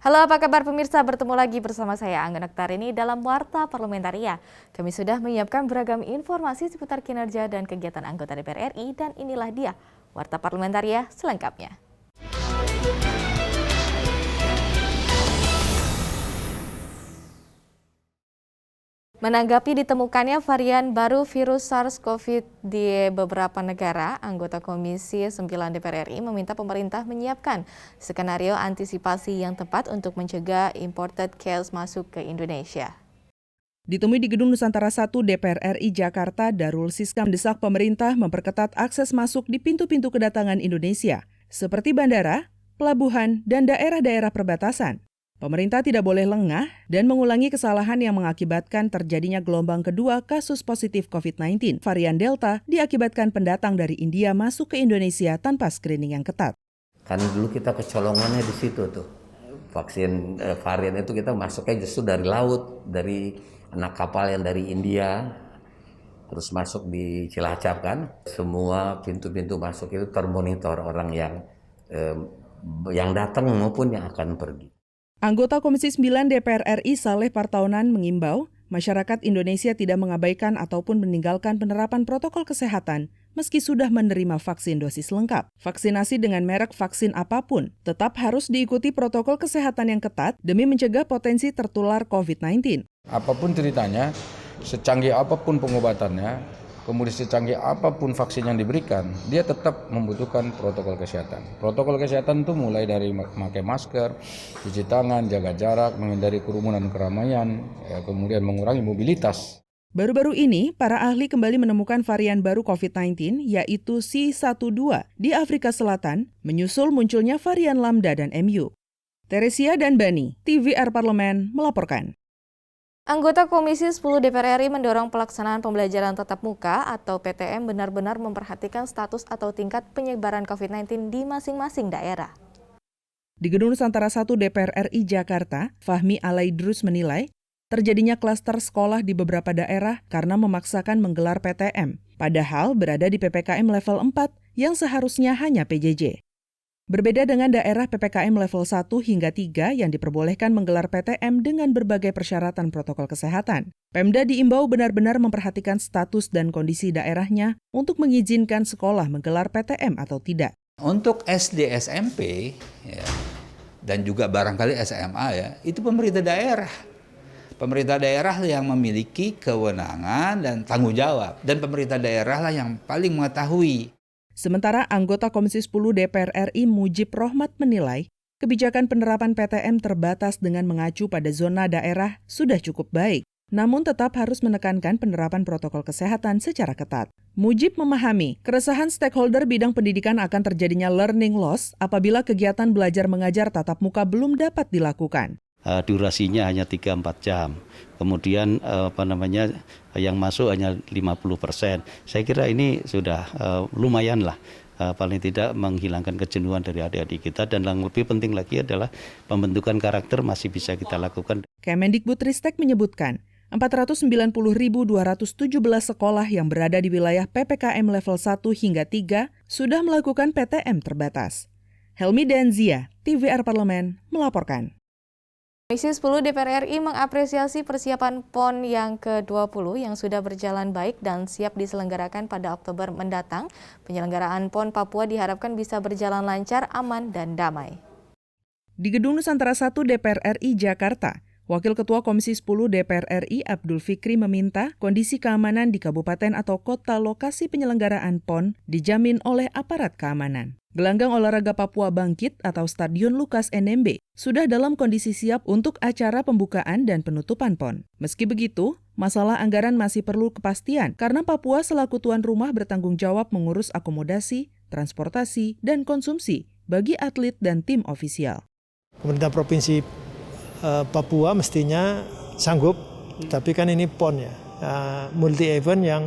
Halo, apa kabar pemirsa? Bertemu lagi bersama saya Angga Nektarini dalam Warta Parlamentaria. Kami sudah menyiapkan beragam informasi seputar kinerja dan kegiatan anggota DPR RI dan inilah dia Warta Parlamentaria selengkapnya. Menanggapi ditemukannya varian baru virus SARS-CoV di beberapa negara, anggota Komisi 9 DPR RI meminta pemerintah menyiapkan skenario antisipasi yang tepat untuk mencegah imported case masuk ke Indonesia. Ditemui di Gedung Nusantara 1 DPR RI Jakarta, Darul Siska mendesak pemerintah memperketat akses masuk di pintu-pintu kedatangan Indonesia, seperti bandara, pelabuhan, dan daerah-daerah perbatasan. Pemerintah tidak boleh lengah dan mengulangi kesalahan yang mengakibatkan terjadinya gelombang kedua kasus positif COVID-19 varian Delta diakibatkan pendatang dari India masuk ke Indonesia tanpa screening yang ketat. Kan dulu kita kecolongannya di situ tuh. Vaksin varian itu kita masuknya justru dari laut, dari anak kapal yang dari India, terus masuk di Cilacap kan. Semua pintu-pintu masuk itu termonitor orang yang datang maupun yang akan pergi. Anggota Komisi 9 DPR RI Saleh Partaunan mengimbau masyarakat Indonesia tidak mengabaikan ataupun meninggalkan penerapan protokol kesehatan meski sudah menerima vaksin dosis lengkap. Vaksinasi dengan merek vaksin apapun tetap harus diikuti protokol kesehatan yang ketat demi mencegah potensi tertular COVID-19. Apapun ceritanya, secanggih apapun pengobatannya, kemudian secanggih apapun vaksin yang diberikan, dia tetap membutuhkan protokol kesehatan. Protokol kesehatan itu mulai dari memakai masker, cuci tangan, jaga jarak, menghindari kerumunan keramaian, kemudian mengurangi mobilitas. Baru-baru ini, para ahli kembali menemukan varian baru COVID-19 yaitu C12 di Afrika Selatan, menyusul munculnya varian Lambda dan MU. Teresia dan Bani, TVR Parlemen melaporkan. Anggota Komisi 10 DPR RI mendorong pelaksanaan pembelajaran tatap muka atau PTM benar-benar memperhatikan status atau tingkat penyebaran COVID-19 di masing-masing daerah. Di Gedung Nusantara 1 DPR RI Jakarta, Fahmi Alaidrus menilai terjadinya klaster sekolah di beberapa daerah karena memaksakan menggelar PTM, padahal berada di PPKM level 4 yang seharusnya hanya PJJ. Berbeda dengan daerah PPKM level 1 hingga 3 yang diperbolehkan menggelar PTM dengan berbagai persyaratan protokol kesehatan. Pemda diimbau benar-benar memperhatikan status dan kondisi daerahnya untuk mengizinkan sekolah menggelar PTM atau tidak. Untuk SD SMP ya, dan juga barangkali SMA ya, itu pemerintah daerah. Pemerintah daerah yang memiliki kewenangan dan tanggung jawab. Dan pemerintah daerah lah yang paling mengetahui. Sementara anggota Komisi 10 DPR RI Mujib Rohmat menilai kebijakan penerapan PTM terbatas dengan mengacu pada zona daerah sudah cukup baik, namun tetap harus menekankan penerapan protokol kesehatan secara ketat. Mujib memahami keresahan stakeholder bidang pendidikan akan terjadinya learning loss apabila kegiatan belajar mengajar tatap muka belum dapat dilakukan. Durasinya hanya 3-4 jam. Kemudian yang masuk hanya 50%. Saya kira ini sudah lumayan lah. Paling tidak menghilangkan kejenuhan dari adik-adik kita dan yang lebih penting lagi adalah pembentukan karakter masih bisa kita lakukan. Kemendikbudristek menyebutkan 490.217 sekolah yang berada di wilayah PPKM level 1 hingga 3 sudah melakukan PTM terbatas. Helmi Danzia, TVR Parlemen melaporkan. Komisi 10 DPR RI mengapresiasi persiapan PON yang ke-20 yang sudah berjalan baik dan siap diselenggarakan pada Oktober mendatang. Penyelenggaraan PON Papua diharapkan bisa berjalan lancar, aman, dan damai. Di Gedung Nusantara 1 DPR RI Jakarta, Wakil Ketua Komisi 10 DPR RI Abdul Fikri meminta kondisi keamanan di kabupaten atau kota lokasi penyelenggaraan PON dijamin oleh aparat keamanan. Gelanggang Olahraga Papua Bangkit atau Stadion Lukas NMB sudah dalam kondisi siap untuk acara pembukaan dan penutupan PON. Meski begitu, masalah anggaran masih perlu kepastian karena Papua selaku tuan rumah bertanggung jawab mengurus akomodasi, transportasi, dan konsumsi bagi atlet dan tim ofisial. Pemerintah Provinsi Papua mestinya sanggup, tapi kan ini PON ya, multi event yang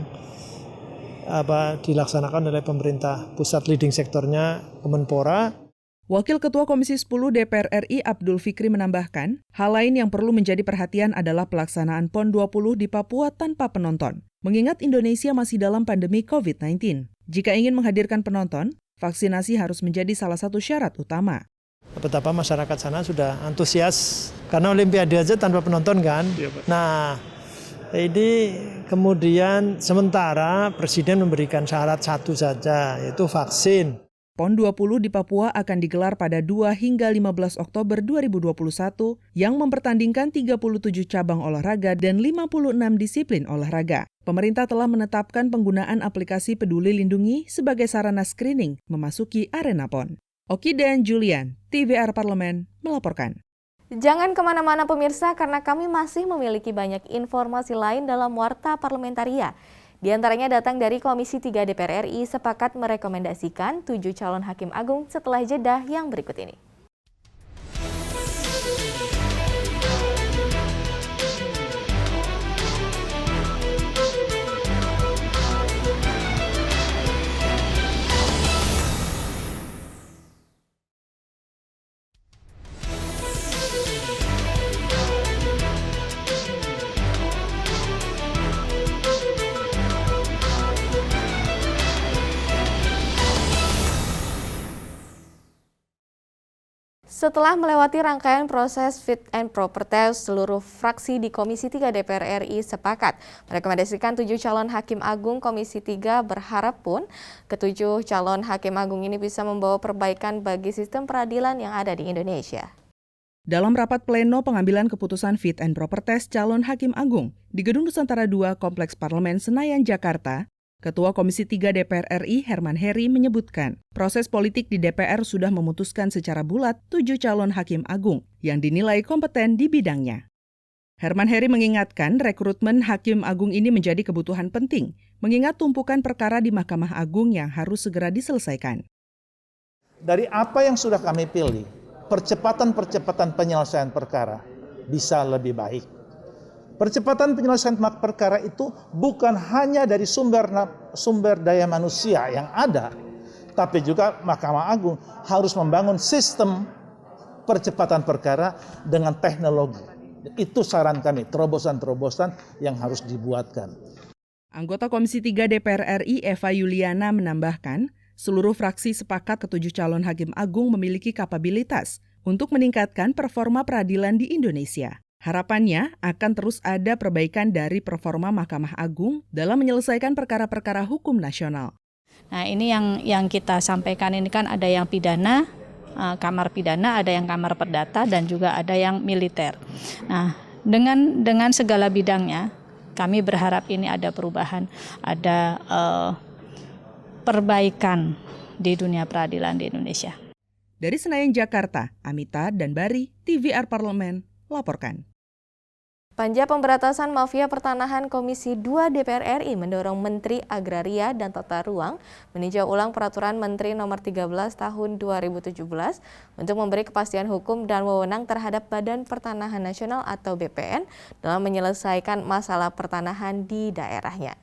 dilaksanakan oleh pemerintah pusat, leading sektornya Kemenpora. Wakil Ketua Komisi 10 DPR RI Abdul Fikri menambahkan, hal lain yang perlu menjadi perhatian adalah pelaksanaan PON 20 di Papua tanpa penonton, mengingat Indonesia masih dalam pandemi COVID-19. Jika ingin menghadirkan penonton, vaksinasi harus menjadi salah satu syarat utama. Betapa masyarakat sana sudah antusias karena Olimpiade aja tanpa penonton kan. Nah, ini kemudian sementara Presiden memberikan syarat satu saja, yaitu vaksin. PON 20 di Papua akan digelar pada 2 hingga 15 Oktober 2021 yang mempertandingkan 37 cabang olahraga dan 56 disiplin olahraga. Pemerintah telah menetapkan penggunaan aplikasi Peduli Lindungi sebagai sarana screening memasuki arena PON. Oki dan Julian, TVR Parlemen, melaporkan. Jangan kemana-mana pemirsa, karena kami masih memiliki banyak informasi lain dalam Warta Parlamentaria. Di antaranya datang dari Komisi 3 DPR RI sepakat merekomendasikan 7 calon hakim agung setelah jeda yang berikut ini. Setelah melewati rangkaian proses fit and proper test, seluruh fraksi di Komisi 3 DPR RI sepakat merekomendasikan 7 calon hakim agung. Komisi 3 berharap pun ketujuh calon hakim agung ini bisa membawa perbaikan bagi sistem peradilan yang ada di Indonesia. Dalam rapat pleno pengambilan keputusan fit and proper test calon hakim agung di Gedung Nusantara II Kompleks Parlemen Senayan, Jakarta, Ketua Komisi 3 DPR RI Herman Heri menyebutkan proses politik di DPR sudah memutuskan secara bulat 7 calon hakim agung yang dinilai kompeten di bidangnya. Herman Heri mengingatkan rekrutmen hakim agung ini menjadi kebutuhan penting, mengingat tumpukan perkara di Mahkamah Agung yang harus segera diselesaikan. Dari apa yang sudah kami pilih, percepatan penyelesaian perkara bisa lebih baik. Percepatan penyelesaian perkara itu bukan hanya dari sumber daya manusia yang ada, tapi juga Mahkamah Agung harus membangun sistem percepatan perkara dengan teknologi. Itu saran kami, terobosan-terobosan yang harus dibuatkan. Anggota Komisi 3 DPR RI Eva Yuliana menambahkan, seluruh fraksi sepakat ketujuh calon hakim agung memiliki kapabilitas untuk meningkatkan performa peradilan di Indonesia. Harapannya akan terus ada perbaikan dari performa Mahkamah Agung dalam menyelesaikan perkara-perkara hukum nasional. Nah, ini yang kita sampaikan ini kan ada yang pidana, kamar pidana, ada yang kamar perdata, dan juga ada yang militer. Nah, dengan segala bidangnya, kami berharap ini ada perubahan, ada perbaikan di dunia peradilan di Indonesia. Dari Senayan, Jakarta, Amita dan Bari, TVR Parlemen, laporkan. Panja Pemberantasan Mafia Pertanahan Komisi 2 DPR RI mendorong Menteri Agraria dan Tata Ruang meninjau ulang Peraturan Menteri Nomor 13 Tahun 2017 untuk memberi kepastian hukum dan wewenang terhadap Badan Pertanahan Nasional atau BPN dalam menyelesaikan masalah pertanahan di daerahnya.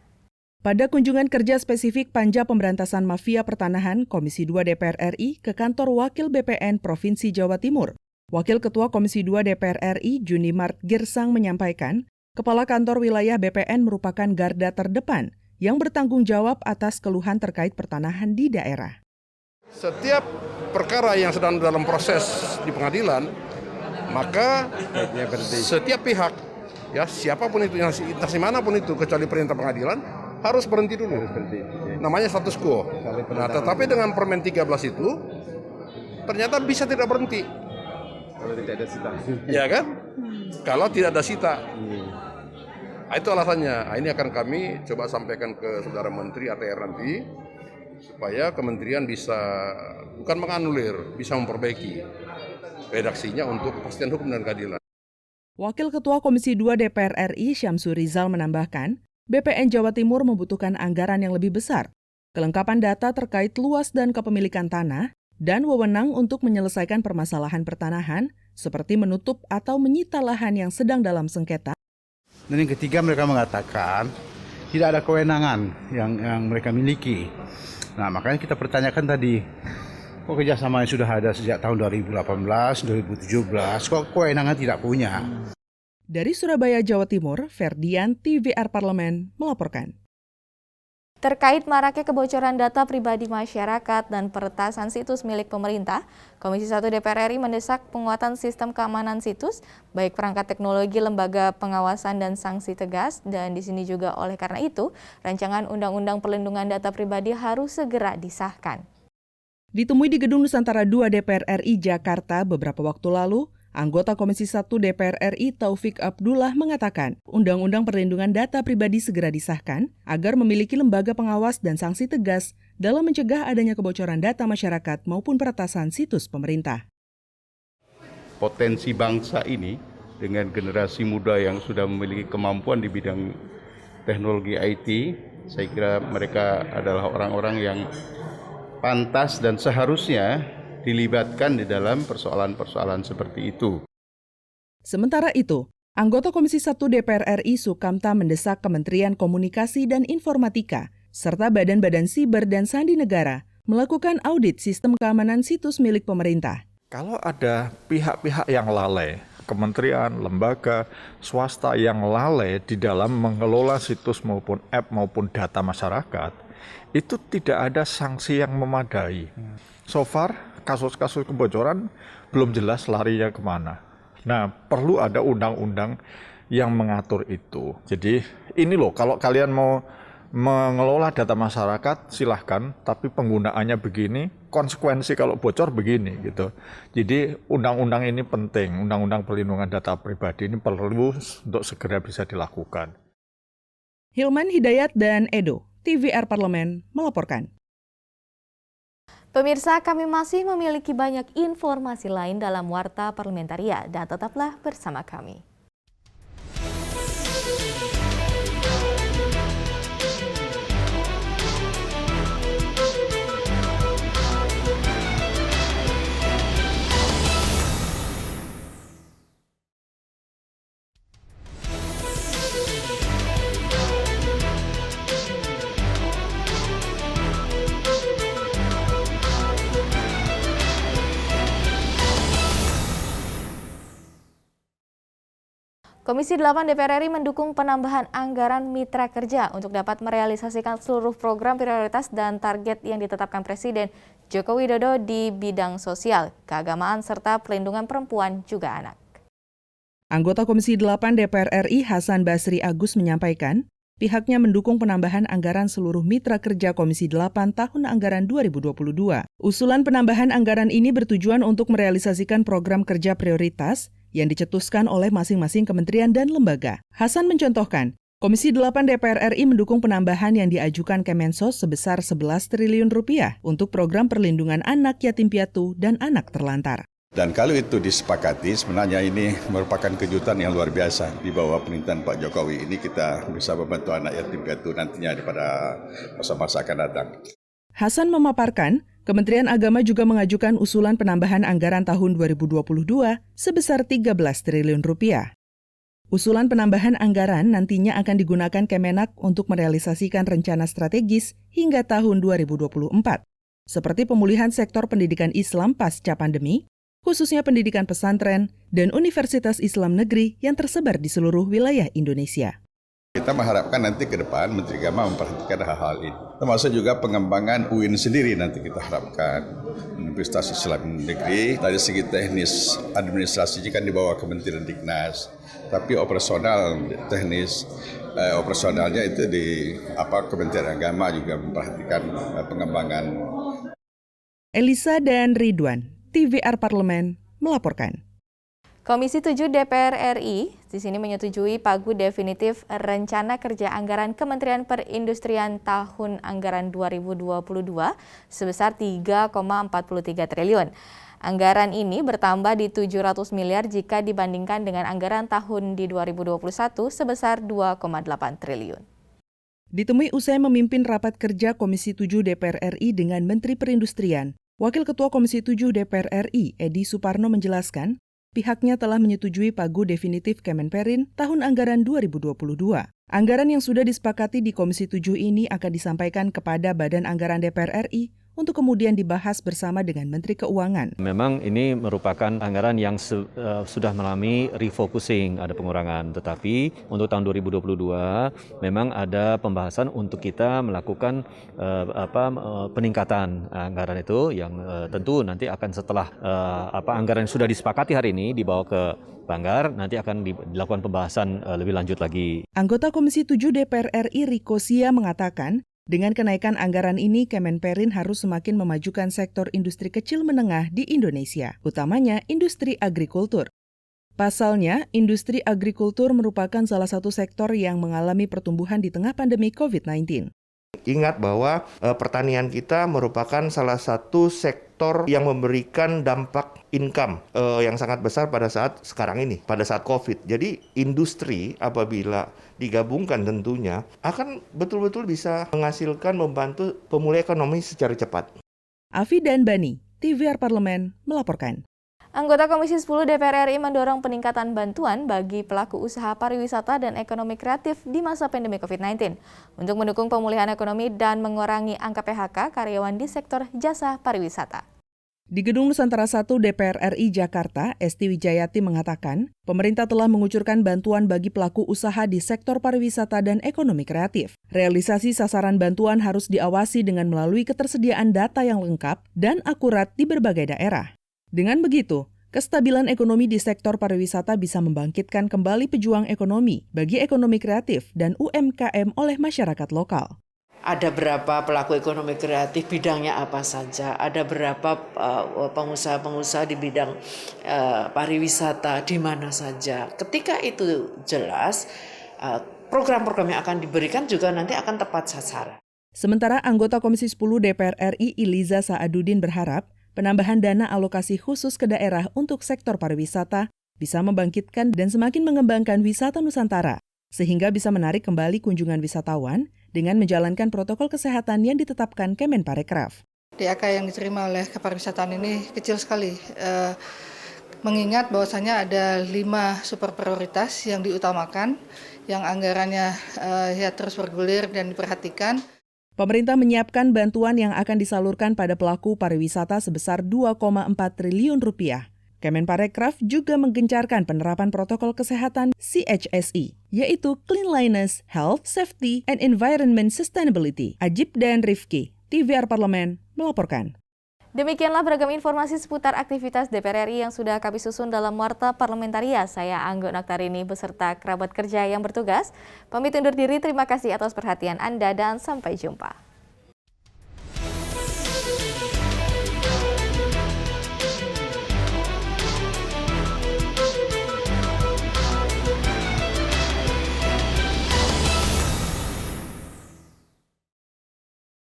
Pada kunjungan kerja spesifik Panja Pemberantasan Mafia Pertanahan Komisi 2 DPR RI ke kantor Wakil BPN Provinsi Jawa Timur, Wakil Ketua Komisi 2 DPR RI Junimart Girsang menyampaikan, Kepala Kantor Wilayah BPN merupakan garda terdepan yang bertanggung jawab atas keluhan terkait pertanahan di daerah. Setiap perkara yang sedang dalam proses di pengadilan, maka setiap pihak, ya siapapun itu, entah manapun itu, kecuali perintah pengadilan, harus berhenti dulu. Namanya status quo. Nah, tetapi dengan Permen 13 itu, ternyata bisa tidak berhenti. Kalau tidak ada sita. Ya kan? Kalau tidak ada sita. Nah, itu alasannya. Nah, ini akan kami coba sampaikan ke Saudara Menteri ATR nanti, supaya kementerian bisa bukan menganulir, bisa memperbaiki redaksinya untuk kepastian hukum dan keadilan. Wakil Ketua Komisi 2 DPR RI Syamsur Rizal menambahkan, BPN Jawa Timur membutuhkan anggaran yang lebih besar, kelengkapan data terkait luas dan kepemilikan tanah, dan wewenang untuk menyelesaikan permasalahan pertanahan, seperti menutup atau menyita lahan yang sedang dalam sengketa. Dan yang ketiga, mereka mengatakan tidak ada kewenangan yang mereka miliki. Nah, makanya kita pertanyakan tadi, kok kerjasama yang sudah ada sejak tahun 2018, 2017, kok kewenangan tidak punya? Dari Surabaya, Jawa Timur, Ferdian, TVR Parlemen, melaporkan. Terkait maraknya kebocoran data pribadi masyarakat dan peretasan situs milik pemerintah, Komisi 1 DPR RI mendesak penguatan sistem keamanan situs, baik perangkat teknologi, lembaga pengawasan dan sanksi tegas, dan di sini juga oleh karena itu, rancangan Undang-Undang Perlindungan Data Pribadi harus segera disahkan. Ditemui di Gedung Nusantara II DPR RI Jakarta beberapa waktu lalu, anggota Komisi 1 DPR RI Taufik Abdullah mengatakan Undang-Undang Perlindungan Data Pribadi segera disahkan agar memiliki lembaga pengawas dan sanksi tegas dalam mencegah adanya kebocoran data masyarakat maupun peretasan situs pemerintah. Potensi bangsa ini dengan generasi muda yang sudah memiliki kemampuan di bidang teknologi IT, saya kira mereka adalah orang-orang yang pantas dan seharusnya dilibatkan di dalam persoalan-persoalan seperti itu. Sementara itu, anggota Komisi 1 DPR RI Sukamta mendesak Kementerian Komunikasi dan Informatika serta badan-badan siber dan sandi negara melakukan audit sistem keamanan situs milik pemerintah. Kalau ada pihak-pihak yang lalai, kementerian, lembaga, swasta yang lalai di dalam mengelola situs maupun app maupun data masyarakat, itu tidak ada sanksi yang memadai. So far, kasus-kasus kebocoran belum jelas larinya kemana. Nah, perlu ada undang-undang yang mengatur itu. Jadi ini loh, kalau kalian mau mengelola data masyarakat silahkan, tapi penggunaannya begini, konsekuensi kalau bocor begini gitu. Jadi undang-undang ini penting, undang-undang perlindungan data pribadi ini perlu untuk segera bisa dilakukan. Hilman Hidayat dan Edo, TVR Parlemen melaporkan. Pemirsa, kami masih memiliki banyak informasi lain dalam Warta Parlamentaria dan tetaplah bersama kami. Komisi 8 DPR RI mendukung penambahan anggaran mitra kerja untuk dapat merealisasikan seluruh program prioritas dan target yang ditetapkan Presiden Joko Widodo di bidang sosial, keagamaan, serta pelindungan perempuan juga anak. Anggota Komisi 8 DPR RI Hasan Basri Agus menyampaikan, pihaknya mendukung penambahan anggaran seluruh mitra kerja Komisi 8 tahun anggaran 2022. Usulan penambahan anggaran ini bertujuan untuk merealisasikan program kerja prioritas yang dicetuskan oleh masing-masing kementerian dan lembaga. Hasan mencontohkan, Komisi 8 DPR RI mendukung penambahan yang diajukan Kemensos sebesar 11 triliun rupiah untuk program perlindungan anak yatim piatu dan anak terlantar. Dan kalau itu disepakati, sebenarnya ini merupakan kejutan yang luar biasa. Di bawah pemerintahan Pak Jokowi ini kita bisa membantu anak yatim piatu nantinya pada masa-masa akan datang. Hasan memaparkan, Kementerian Agama juga mengajukan usulan penambahan anggaran tahun 2022 sebesar 13 triliun rupiah. Usulan penambahan anggaran nantinya akan digunakan Kemenak untuk merealisasikan rencana strategis hingga tahun 2024, seperti pemulihan sektor pendidikan Islam pasca pandemi, khususnya pendidikan pesantren dan Universitas Islam Negeri yang tersebar di seluruh wilayah Indonesia. Kita mengharapkan nanti ke depan Menteri Agama memperhatikan hal-hal ini. Termasuk juga pengembangan UIN sendiri nanti kita harapkan. Universitas Islam Negeri, dari segi teknis administrasi kan di bawah Kementerian Diknas. Tapi operasional, teknis operasionalnya itu di Kementerian Agama juga memperhatikan pengembangan. Elisa dan Ridwan, TVR Parlemen melaporkan. Komisi 7 DPR RI di sini menyetujui pagu definitif Rencana Kerja Anggaran Kementerian Perindustrian tahun anggaran 2022 sebesar 3,43 triliun. Anggaran ini bertambah di 700 miliar jika dibandingkan dengan anggaran tahun di 2021 sebesar 2,8 triliun. Ditemui usai memimpin rapat kerja Komisi 7 DPR RI dengan Menteri Perindustrian, Wakil Ketua Komisi 7 DPR RI Edi Suparno menjelaskan, pihaknya telah menyetujui pagu definitif Kemenperin tahun anggaran 2022. Anggaran yang sudah disepakati di Komisi 7 ini akan disampaikan kepada Badan Anggaran DPR RI untuk kemudian dibahas bersama dengan Menteri Keuangan. Memang ini merupakan anggaran yang sudah mengalami refocusing, ada pengurangan. Tetapi untuk tahun 2022 memang ada pembahasan untuk kita melakukan peningkatan anggaran itu yang tentu nanti akan setelah anggaran yang sudah disepakati hari ini dibawa ke Banggar, nanti akan dilakukan pembahasan lebih lanjut lagi. Anggota Komisi 7 DPR RI Riko Sia mengatakan, dengan kenaikan anggaran ini, Kemenperin harus semakin memajukan sektor industri kecil menengah di Indonesia, utamanya industri agrikultur. Pasalnya, industri agrikultur merupakan salah satu sektor yang mengalami pertumbuhan di tengah pandemi COVID-19. Ingat bahwa pertanian kita merupakan salah satu sektor yang memberikan dampak income yang sangat besar pada saat sekarang ini, pada saat COVID. Jadi industri apabila digabungkan tentunya akan betul-betul bisa menghasilkan, membantu pemulihan ekonomi secara cepat. Afi dan Bani, TVR Parlemen melaporkan. Anggota Komisi 10 DPR RI mendorong peningkatan bantuan bagi pelaku usaha pariwisata dan ekonomi kreatif di masa pandemi COVID-19 untuk mendukung pemulihan ekonomi dan mengurangi angka PHK karyawan di sektor jasa pariwisata. Di Gedung Nusantara 1 DPR RI Jakarta, Esti Wijayati mengatakan, pemerintah telah mengucurkan bantuan bagi pelaku usaha di sektor pariwisata dan ekonomi kreatif. Realisasi sasaran bantuan harus diawasi dengan melalui ketersediaan data yang lengkap dan akurat di berbagai daerah. Dengan begitu, kestabilan ekonomi di sektor pariwisata bisa membangkitkan kembali pejuang ekonomi bagi ekonomi kreatif dan UMKM oleh masyarakat lokal. Ada berapa pelaku ekonomi kreatif, bidangnya apa saja, ada berapa pengusaha-pengusaha di bidang pariwisata, di mana saja. Ketika itu jelas, program-program yang akan diberikan juga nanti akan tepat sasaran. Sementara anggota Komisi 10 DPR RI Iliza Saaduddin berharap, penambahan dana alokasi khusus ke daerah untuk sektor pariwisata bisa membangkitkan dan semakin mengembangkan wisata Nusantara, sehingga bisa menarik kembali kunjungan wisatawan dengan menjalankan protokol kesehatan yang ditetapkan Kemenparekraf. DAK yang diterima oleh kepariwisataan ini kecil sekali, mengingat bahwasannya ada 5 super prioritas yang diutamakan, yang anggarannya terus bergulir dan diperhatikan. Pemerintah menyiapkan bantuan yang akan disalurkan pada pelaku pariwisata sebesar 2,4 triliun rupiah. Kemenparekraf juga menggencarkan penerapan protokol kesehatan CHSE, yaitu Cleanliness, Health, Safety, and Environment Sustainability. Ajib dan Rifki, TVR Parlemen, melaporkan. Demikianlah beragam informasi seputar aktivitas DPR RI yang sudah kami susun dalam Warta Parlamentaria. Saya Anggo Noktarini beserta kerabat kerja yang bertugas. Pamit undur diri, terima kasih atas perhatian Anda dan sampai jumpa.